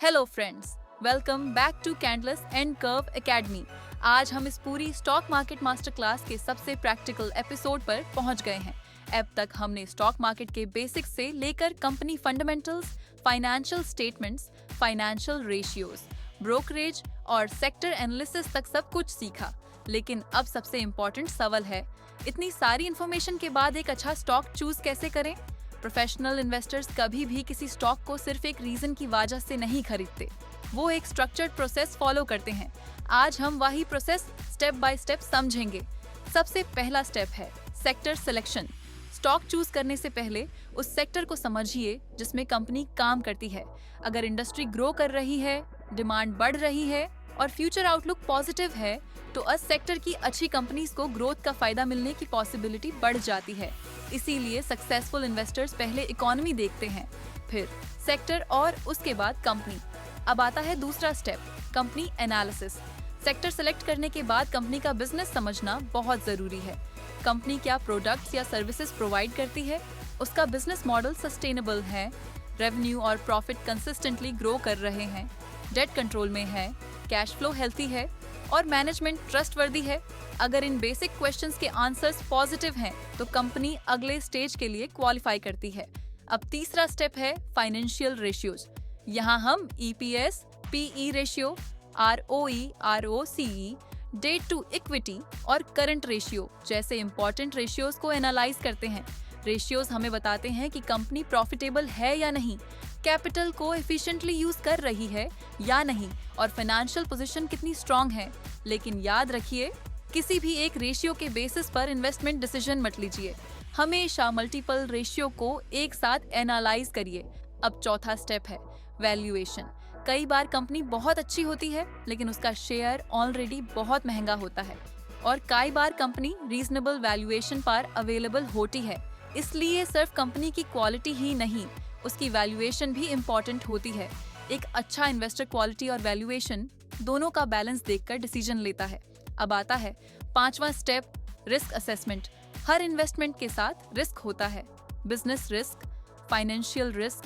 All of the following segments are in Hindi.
Hello friends, welcome back to Candles and Curve Academy. आज हम इस पूरी स्टॉक मार्केट मास्टर क्लास के सबसे प्रैक्टिकल एपिसोड पर पहुंच गए हैं। अब तक हमने स्टॉक मार्केट के बेसिक्स से लेकर company fundamentals, financial statements, financial ratios, brokerage और सेक्टर एनालिसिस तक सब कुछ सीखा। लेकिन अब सबसे इम्पोर्टेंट सवाल है, इतनी सारी इन्फॉर्मेशन के बाद एक अच्छा स्टॉक चूज कैसे करें? प्रोफेशनल इन्वेस्टर्स कभी भी किसी स्टॉक को सिर्फ एक रीजन की वजह से नहीं खरीदते, वो एक स्ट्रक्चर्ड प्रोसेस फॉलो करते हैं। आज हम वही प्रोसेस स्टेप बाय स्टेप समझेंगे। सबसे पहला स्टेप है सेक्टर सिलेक्शन। स्टॉक चूज करने से पहले उस सेक्टर को समझिए जिसमें कंपनी काम करती है। अगर इंडस्ट्री ग्रो कर रही है, डिमांड बढ़ रही है और फ्यूचर आउटलुक पॉजिटिव है, तो उस सेक्टर की अच्छी कंपनीज को ग्रोथ का फायदा मिलने की पॉसिबिलिटी बढ़ जाती है। इसीलिए सक्सेसफुल इन्वेस्टर्स पहले इकोनॉमी देखते हैं, फिर सेक्टर और उसके बाद कंपनी। अब आता है दूसरा step, company analysis. Sector select करने के बाद कंपनी का बिजनेस समझना बहुत जरूरी है। कंपनी क्या प्रोडक्ट्स या सर्विसेज प्रोवाइड करती है, उसका बिजनेस मॉडल सस्टेनेबल है, रेवेन्यू और प्रॉफिट कंसिस्टेंटली ग्रो कर रहे हैं, डेट कंट्रोल में है, कैश फ्लो हेल्थी है और मैनेजमेंट ट्रस्टवर्दी है। अगर इन बेसिक क्वेश्चंस के आंसर्स पॉजिटिव हैं, तो कंपनी अगले स्टेज के लिए क्वालिफाई करती है। अब तीसरा स्टेप है फाइनेंशियल रेशियोज। यहाँ हम EPS, PE ratio, ROE, ROCE, debt to equity और करंट रेशियो जैसे इंपॉर्टेंट रेशियोज को एनालाइज करते हैं। रेशियोज हमें बताते हैं कि कंपनी प्रॉफिटेबल है या नहीं, कैपिटल को एफिशिएंटली यूज कर रही है या नहीं और फाइनेंशियल पोजीशन कितनी स्ट्रांग है। लेकिन याद रखिए, किसी भी एक रेशियो के बेसिस पर इन्वेस्टमेंट डिसीजन मत लीजिए। हमेशा मल्टीपल रेशियो को एक साथ एनालाइज करिए। अब चौथा स्टेप है वैल्यूएशन। कई बार कंपनी बहुत अच्छी होती है लेकिन उसका शेयर ऑलरेडी बहुत महंगा होता है और कई बार कंपनी रीजनेबल वैल्यूएशन पर अवेलेबल होती है। इसलिए सिर्फ कंपनी की क्वालिटी ही नहीं, उसकी वैल्यूएशन भी इम्पोर्टेंट होती है। एक अच्छा इन्वेस्टर क्वालिटी और वैल्यूएशन दोनों का बैलेंस देखकर डिसीजन लेता है। अब आता है पांचवा स्टेप, रिस्क असेसमेंट। हर इन्वेस्टमेंट के साथ रिस्क होता है, business risk, financial risk,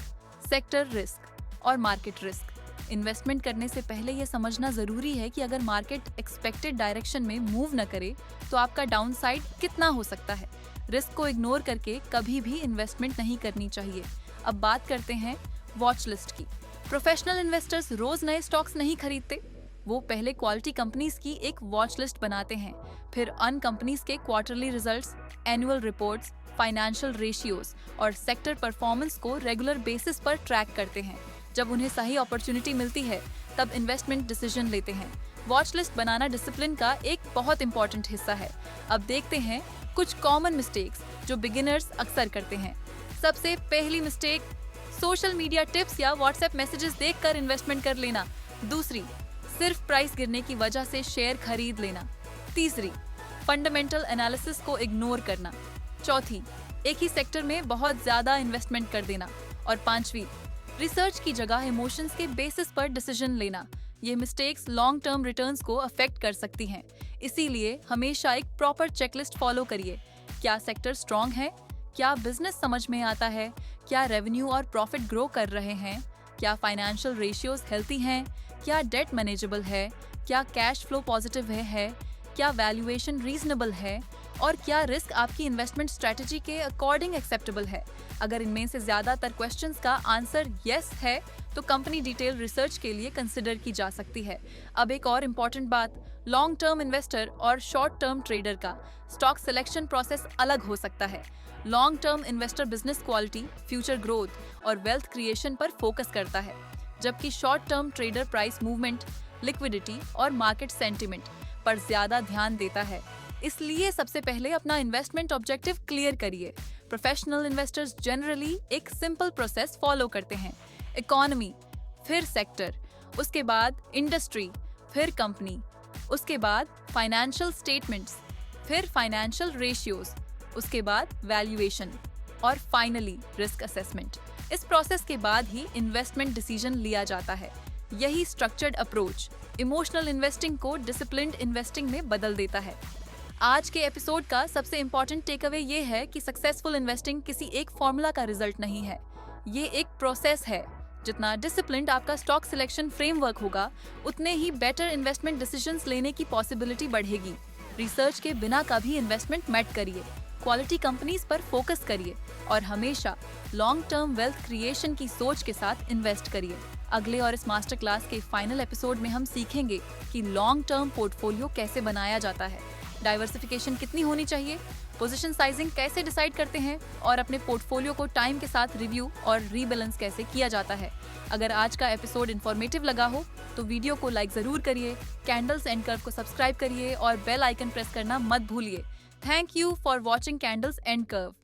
sector risk और मार्केट रिस्क। इन्वेस्टमेंट करने से पहले यह समझना जरूरी है कि अगर मार्केट एक्सपेक्टेड डायरेक्शन में मूव न करे तो आपका डाउनसाइड कितना हो सकता है। रिस्क को इग्नोर करके कभी भी इन्वेस्टमेंट नहीं करनी चाहिए। अब बात करते हैं वॉच लिस्ट की। प्रोफेशनल इन्वेस्टर्स रोज नए स्टॉक्स नहीं खरीदते, वो पहले क्वालिटी कंपनीज की एक वॉच लिस्ट बनाते हैं, फिर अन कंपनीज के quarterly results, annual reports, financial ratios और सेक्टर परफॉर्मेंस को रेगुलर बेसिस पर ट्रैक करते हैं। जब उन्हें सही अपॉर्चुनिटी मिलती है तब इन्वेस्टमेंट डिसीजन लेते हैं। वॉच लिस्ट बनाना डिसिप्लिन का एक बहुत इंपॉर्टेंट हिस्सा है। अब देखते हैं कुछ कॉमन मिस्टेक्स जो बिगिनर्स अक्सर करते हैं। सबसे पहली मिस्टेक, सोशल मीडिया टिप्स या व्हाट्सएप मैसेजेस देखकर इन्वेस्टमेंट कर लेना। दूसरी, सिर्फ प्राइस गिरने की वजह से शेयर खरीद लेना। तीसरी, फंडामेंटल एनालिसिस को इग्नोर करना। चौथी, एक ही सेक्टर में बहुत ज्यादा इन्वेस्टमेंट कर देना। और पांचवी, रिसर्च की जगह इमोशंस के बेसिस पर डिसीजन लेना। ये मिस्टेक्स लॉन्ग टर्म रिटर्न्स को अफेक्ट कर सकती हैं। इसीलिए हमेशा एक प्रॉपर चेकलिस्ट फॉलो करिए। क्या सेक्टर स्ट्रांग है? क्या बिजनेस समझ में आता है? क्या रेवेन्यू और प्रॉफिट ग्रो कर रहे हैं? क्या फाइनेंशियल रेशियोज हेल्थी हैं? क्या डेट मैनेजेबल है? क्या कैश फ्लो पॉजिटिव है? क्या वैल्यूएशन रीजनेबल है? और क्या रिस्क आपकी इन्वेस्टमेंट स्ट्रेटजी के अकॉर्डिंग एक्सेप्टेबल है? अगर इनमें से ज्यादातर क्वेश्चंस का आंसर यस है तो कंपनी डिटेल रिसर्च के लिए कंसिडर की जा सकती है। अब एक और इम्पॉर्टेंट बात, लॉन्ग टर्म इन्वेस्टर और शॉर्ट टर्म ट्रेडर का स्टॉक सिलेक्शन प्रोसेस अलग हो सकता है। Long term investor business quality, future growth और वेल्थ क्रिएशन पर फोकस करता है, जबकि short term trader price movement, liquidity और मार्केट सेंटिमेंट पर ज्यादा ध्यान देता है। इसलिए सबसे पहले अपना इन्वेस्टमेंट ऑब्जेक्टिव क्लियर करिए। प्रोफेशनल इन्वेस्टर्स जनरली एक सिंपल प्रोसेस फॉलो करते हैं, इकोनॉमी, फिर सेक्टर, उसके बाद इंडस्ट्री, फिर कंपनी, उसके बाद फाइनेंशियल स्टेटमेंट्स, फिर फाइनेंशियल रेशियोज, उसके बाद वैल्यूएशन और फाइनली रिस्क असेसमेंट। इस प्रोसेस के बाद ही इन्वेस्टमेंट डिसीजन लिया जाता है। यही स्ट्रक्चर्ड अप्रोच इमोशनल इन्वेस्टिंग को डिसिप्लिन्ड इन्वेस्टिंग में बदल देता है। आज के एपिसोड का सबसे इम्पोर्टेंट टेकअवे ये है कि सक्सेसफुल इन्वेस्टिंग किसी एक फॉर्मूला का रिजल्ट नहीं है, ये एक प्रोसेस है जितना डिसिप्लिन्ड आपका स्टॉक सिलेक्शन फ्रेमवर्क होगा, उतने ही बेटर इन्वेस्टमेंट डिसीजंस लेने की पॉसिबिलिटी बढ़ेगी। रिसर्च के बिना कभी इन्वेस्टमेंट मत करिए, क्वालिटी कंपनीज पर फोकस करिए और हमेशा लॉन्ग टर्म वेल्थ क्रिएशन की सोच के साथ इन्वेस्ट करिए। अगले और इस मास्टर क्लास के फाइनल एपिसोड में हम सीखेंगे कि लॉन्ग टर्म पोर्टफोलियो कैसे बनाया जाता है, डाइवर्सिफिकेशन कितनी होनी चाहिए, पोजीशन साइजिंग कैसे डिसाइड करते हैं और अपने पोर्टफोलियो को टाइम के साथ रिव्यू और रीबैलेंस कैसे किया जाता है। अगर आज का एपिसोड इन्फॉर्मेटिव लगा हो तो वीडियो को लाइक जरूर करिए, कैंडल्स एंड कर्व को सब्सक्राइब करिए और बेल आइकन प्रेस करना मत भूलिए। Thank you for watching candles and curve.